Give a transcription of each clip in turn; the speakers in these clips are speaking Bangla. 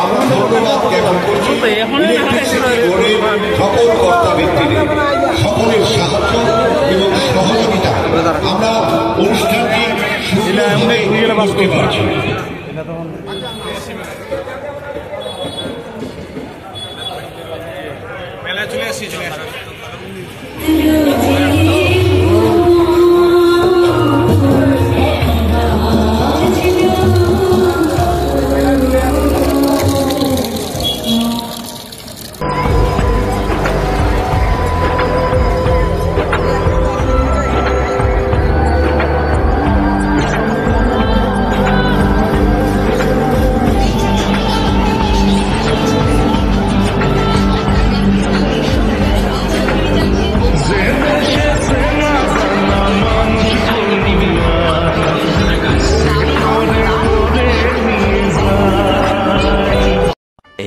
আমরা ধন্যবাদ জ্ঞাপন করছি সকল কর্তা ব্যক্তিদের সকলের সাহায্য এবং সহযোগিতা আমরা অনুষ্ঠানটি করতে পারছি। চলে আসছি চলে আসছি।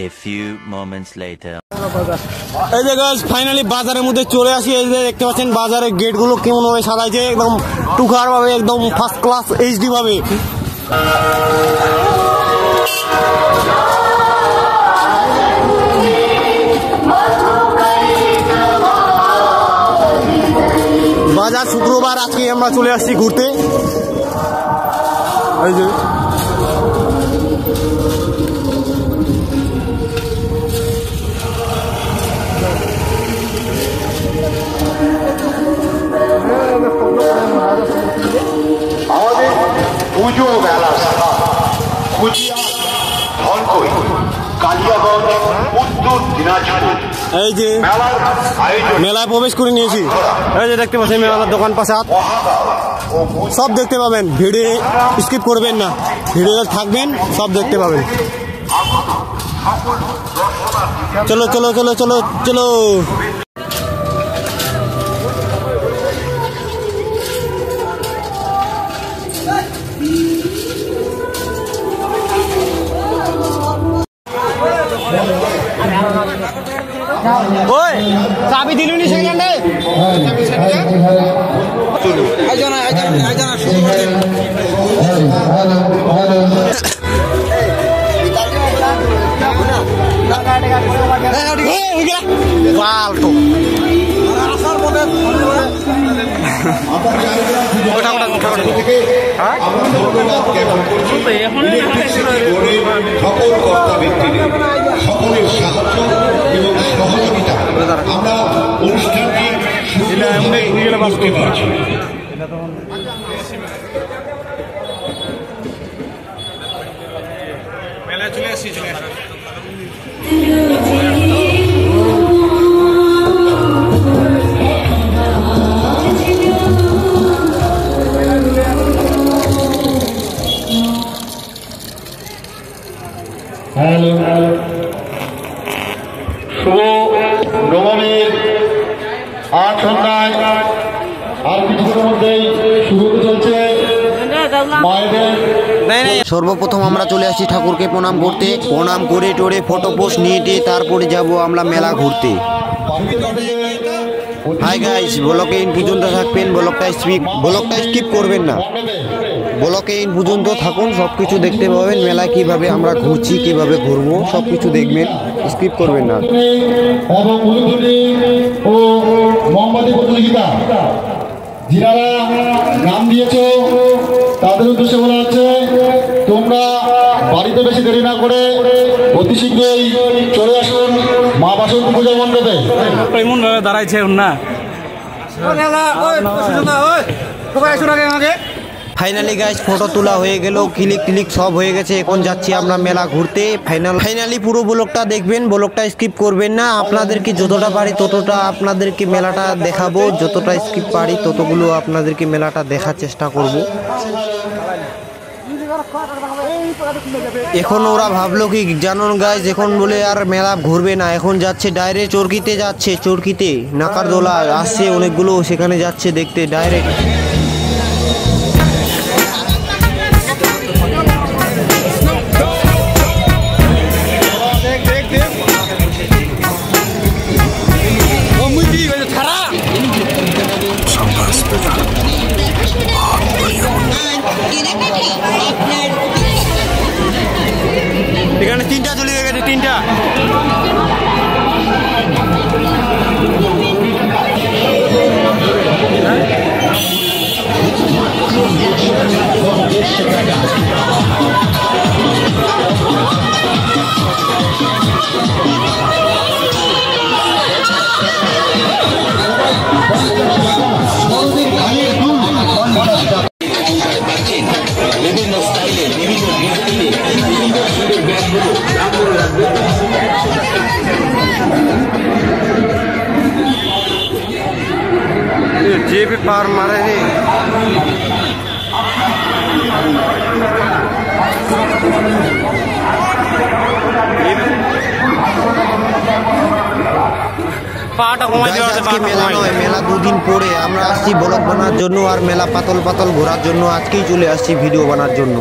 A few moments later. এই যে গাইস ফাইনালি বাজারের মধ্যে চলে আসি। এই যে দেখতে পাচ্ছেন বাজারের গেট গুলো কেমন ভাবে সাজাইছে, একদম টুকার ভাবে, একদম ফার্স্ট ক্লাস এইচডি ভাবে। বাজার শুক্রবার আজকে আমরা চলে আসছি ঘুরতে। এই যে আমাদের পুজো মেলা ধনকই কালিয়াগঞ্জ উত্তর দিনাজপুর এই যে মেলায় প্রবেশ করে নিয়েছি। এই যে দেখতে পাচ্ছেন মেলার দোকান পাশে সব দেখতে পাবেন। ভিডিও স্কিপ করবেন না, ভিডিও থাকবেন সব দেখতে পাবেন। চলো চলো চলো চলো চলো। ওই চাবি দিলুনি সেকেন্ডে পাল্টো ধন্যবাদ জ্ঞাপন করছি সকল কর্তা ব্যক্তিদের সকলের সাহায্য এবং সহযোগিতা আমরা অনুষ্ঠানটি করতে পারছি। মেলায় চলে আসছি চলে আসছি। শুভ নবমীর আর সন্ধ্যায় আর কিছুক্ষণের মধ্যেই শুরু হতে চলছে মায়েদের। সর্বপ্রথম আমরা চলে আসছি ঠাকুরকে প্রণাম করতে। প্রণাম করে টোরে ফটো পোস্ট নিয়ে তারপরে যাব আমরা মেলা ঘুরতে। হাই গাইস, ব্লকে ইন পর্যন্ত থাকবেন, ব্লকটা স্কিপ করবেন না, ব্লকে ইন পর্যন্ত থাকুন, সব কিছু দেখতে পাবেন। মেলায় কিভাবে আমরা ঘুরছি, কিভাবে ঘুরবো সব কিছু দেখবেন, স্কিপ করবেন না। এবং ও মোমবাতি প্রতিযোগিতা যারা নাম দিয়েছো তাদের উদ্দেশ্যে বলা হচ্ছে, তোমরা বাড়িতে বেশি দেরি না করে অতি শীঘ্রই চলে আসুন মা বাসন্তী পূজা মণ্ডপে। দাঁড়াইছে না ফাইনালি গাইস ফটো তোলা হয়ে গেল, ক্লিক সব হয়ে গেছে। এখন যাচ্ছি আমরা মেলা ঘুরতে। ফাইনালি পুরো ব্লগটা দেখবেন, ব্লগটা স্কিপ করবেন না। আপনাদেরকে যতটা পারি ততটা আপনাদেরকে মেলাটা দেখাবো, যতটা স্কিপ পারি ততগুলো আপনাদেরকে মেলাটা দেখার চেষ্টা করব। এখন ওরা ভাবলো কি জানুন গাইজ, এখন বলে আর মেলা ঘুরবে না, এখন যাচ্ছে ডাইরেক্ট চরকিতে যাচ্ছে। চরকিতে নাকারদোলা আসছে অনেকগুলো, সেখানে যাচ্ছে দেখতে ডাইরেক্ট। এখানে তিনটা চলে তিনটা जे भी पार मारे रे মেলা নয়, মেলা দুদিন পরে আমরা আসছি ব্লগ বানার জন্য আর মেলা পাতল পাতল ঘোরার জন্য আজকেই চলে আসছি ভিডিও বানার জন্য।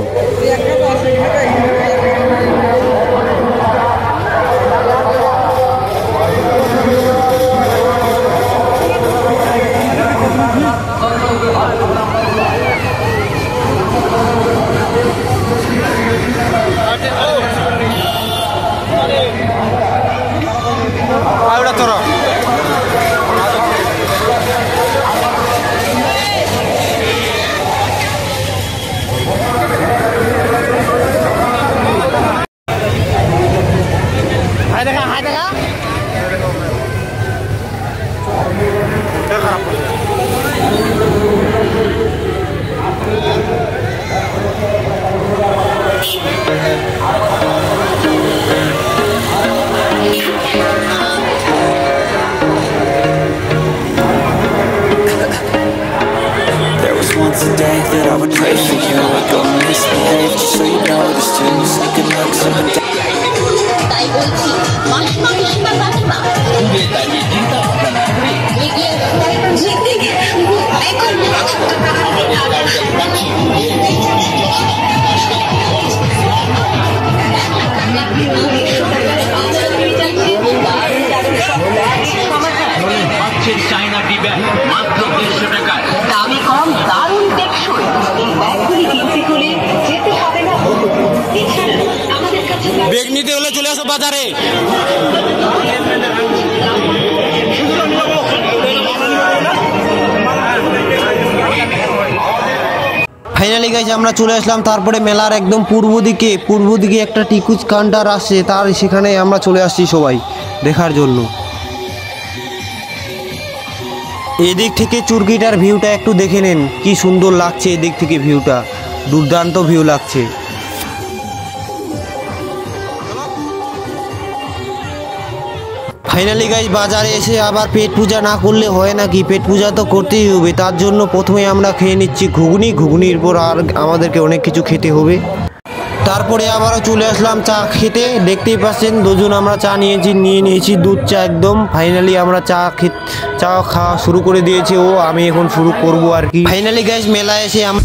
Once a day that I would pray for you, I'd go and misbehave just so you know this too. Sneaking looks up and down. তাই বলছি মাসিমা পিসিমা কাকিমা দূরে দাঁড়িয়ে চিন্তা ভাবনা না করে এগিয়ে জিন্দেগি শুধু বেকল ছোট আমাদের আদর্শ রাখি চায়না দিবে মাত্র 150 টাকায় দামি কম দারুণ টেকসই এই ব্যাগগুলি কিনতে হলে যেতে হবে না এছাড়া আমাদের কাছে বেগ নিতে হলে চলে আসো বাজারে। ফাইনালি গাইজ আমরা চলে আসলাম তারপরে মেলার একদম পূর্ব দিকে একটা টিকুজ কাউন্টার আসছে, তার সেখানে আমরা চলে আসছি সবাই দেখার জন্য। এদিক থেকে চুরকিটার ভিউটা একটু দেখে নেন, কি সুন্দর লাগছে এদিক থেকে ভিউটা, দুর্দান্ত ভিউ লাগছে। ফাইনালি গাইজ বাজারে এসে আবার পেট পূজা না করলে হয় নাকি, পেট পূজা তো করতেই হবে। তার জন্য প্রথমে আমরা খেয়ে নিচ্ছি ঘুগনির পর আর আমাদেরকে অনেক কিছু খেতে হবে। তারপরে আবারও চলে আসলাম চা খেতে, দেখতেই পাচ্ছেন দুজন আমরা চা নিয়ে নিয়েছি দুধ চা একদম। ফাইনালি আমরা চা খাওয়া শুরু করে দিয়েছি, আমি এখন শুরু করব আর কি। ফাইনালি গাইজ মেলা এসে আমরা